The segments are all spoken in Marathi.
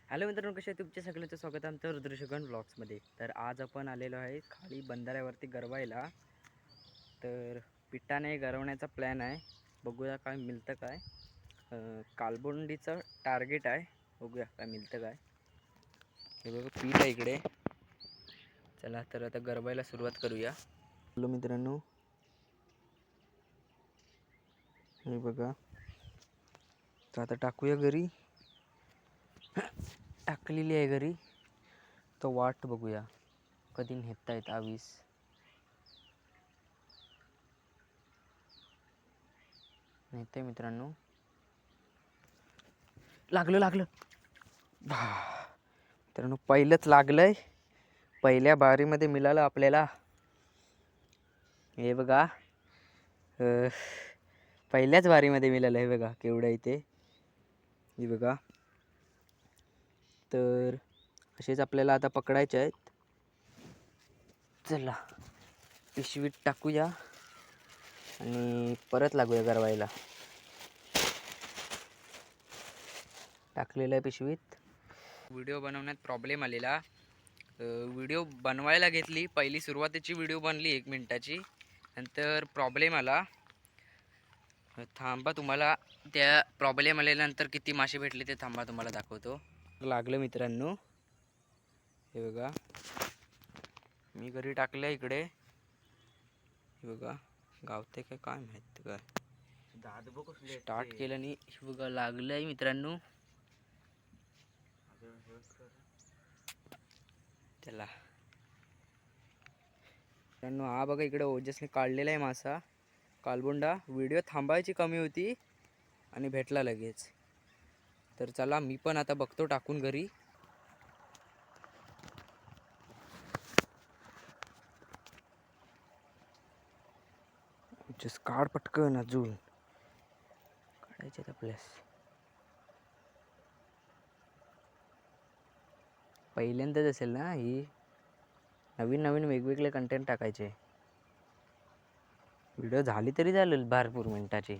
हॅलो मित्रांनो, कसे आहे तुमच्या सगळ्यांचं स्वागत आहे आमच्या रुद्रशगन ब्लॉग्समध्ये. तर आज आपण आलेलो आहे खाली बंधाऱ्यावरती गरवायला. तर पिठाने गरवण्याचा प्लॅन आहे, बघूया काय मिळतं काय. कालबोंडीचं टार्गेट आहे, बघूया काय मिळतं काय. हे बघा पीठ आहे इकडे. चला तर आता गरवायला सुरुवात करूया. हॅलो मित्रांनो, हे बघा. तर आता टाकूया घरी. टाकलेली आहे घरी. तो वाट बघूया कधी नेतायत आवीस. नेते मित्रांनो. लागलं मित्रांनो, पहिलंच लागलंय. पहिल्या बारीमध्ये मिळालं आपल्याला. हे बघा, पहिल्याच बारीमध्ये मिळालं. हे बघा केवढं इथे. हे बघा. तर असेच आपल्याला आता पकडायचे आहेत. चला पिशवीत टाकूया आणि परत लागूया गरवायला. टाकलेलं आहे पिशवीत. व्हिडिओ बनवण्यात प्रॉब्लेम आलेला. व्हिडिओ बनवायला घेतली, पहिली सुरुवातीची व्हिडिओ बनली 1 मिनिटाची, नंतर प्रॉब्लेम आला. थांबा, तुम्हाला त्या प्रॉब्लेम आल्यानंतर किती मासे भेटले ते थांबा तुम्हाला दाखवतो. लागलं मित्रांनो, हे बघा. मी घरी टाकलं इकडे. हे बघा गावते काय माहित काय. स्टार्ट केलं आणि हे बघा लागलंय मित्रांनो. त्याला मित्रांनो, हा बघा इकडे ओजसने काढलेला आहे मासा कालबोंडा. व्हिडिओ थांबायची कमी होती आणि भेटला लगेच. तर चला मी पण आता बघतो टाकून घरी. जस काढ पटकन, अजून काढायचे आपल्यास. पहिल्यांदाच असेल ना ही. नवीन नवीन वेगवेगळे कंटेंट टाकायचे. व्हिडिओ झाली तरी चालेल भरपूर मिनिटाची.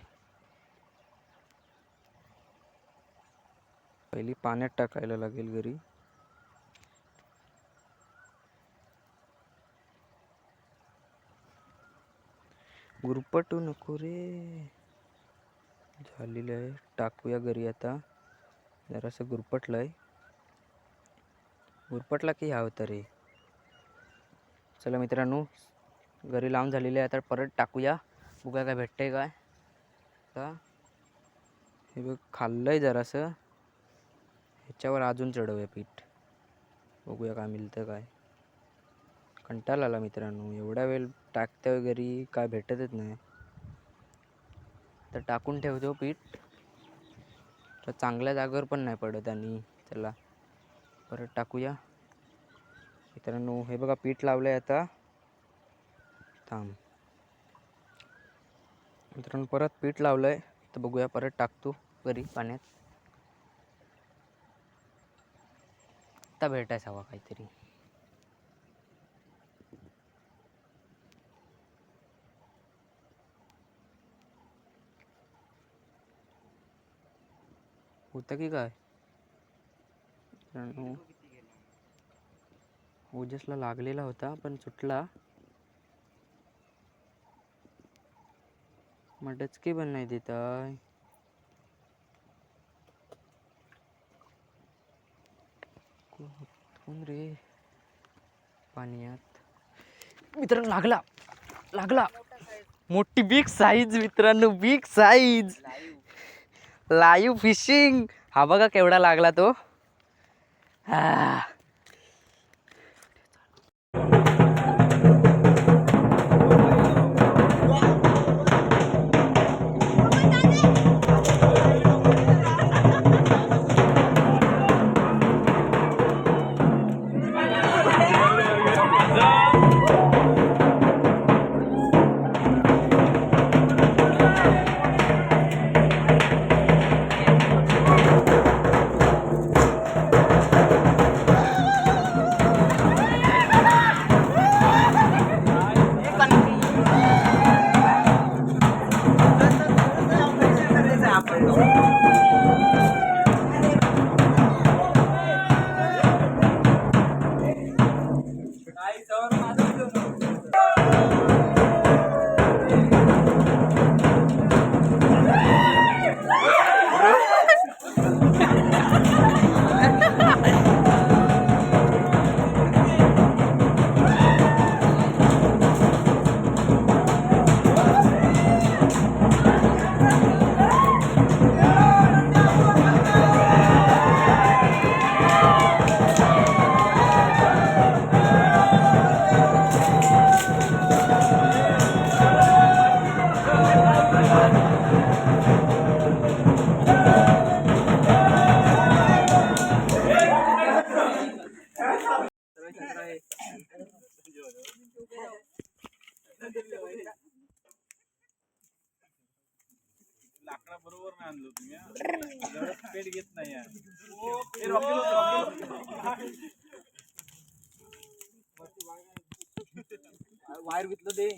पहिली पाण्यात टाकायला लागेल घरी. गुरपटू नको रे. झालेलं आहे, टाकूया घरी आता. जरासं गुरपटलंय. गुरपटला की हा होतं रे. चला मित्रांनो, घरी लावून झालेले आहे. आता परत टाकूया, बघूया काय भेटतंय काय. आता हे बघ खाल्लंय जरासं. ह्याच्यावर अजून चढवूया पीठ, बघूया काय मिळतं काय. कंटाळा आला मित्रांनो, एवढा वेळ टाकतोय घरी काय भेटतच नाही. तर टाकून ठेवतो पीठ. तर चांगल्या जागेवर पण नाही पडत. आणि चला परत टाकूया मित्रांनो. हे बघा पीठ लावलंय आता. थांब मित्रांनो, परत पीठ लावलंय. तर बघूया, परत टाकतो घरी पाण्यात. आता भेटायचा हवा काहीतरी. होतं की काय मित्रांनो. ओजसला लागलेला होता पण सुटला. मग डचके पण नाही देत आहे. कोण रे पाण्यात. मित्रांनो लागला लागला. मोठी बिग साईज मित्रांनो, बिग साईज. Live fishing. हा बघा केवढा लागला तो. पेट घेत नाही वायर घेतलं ते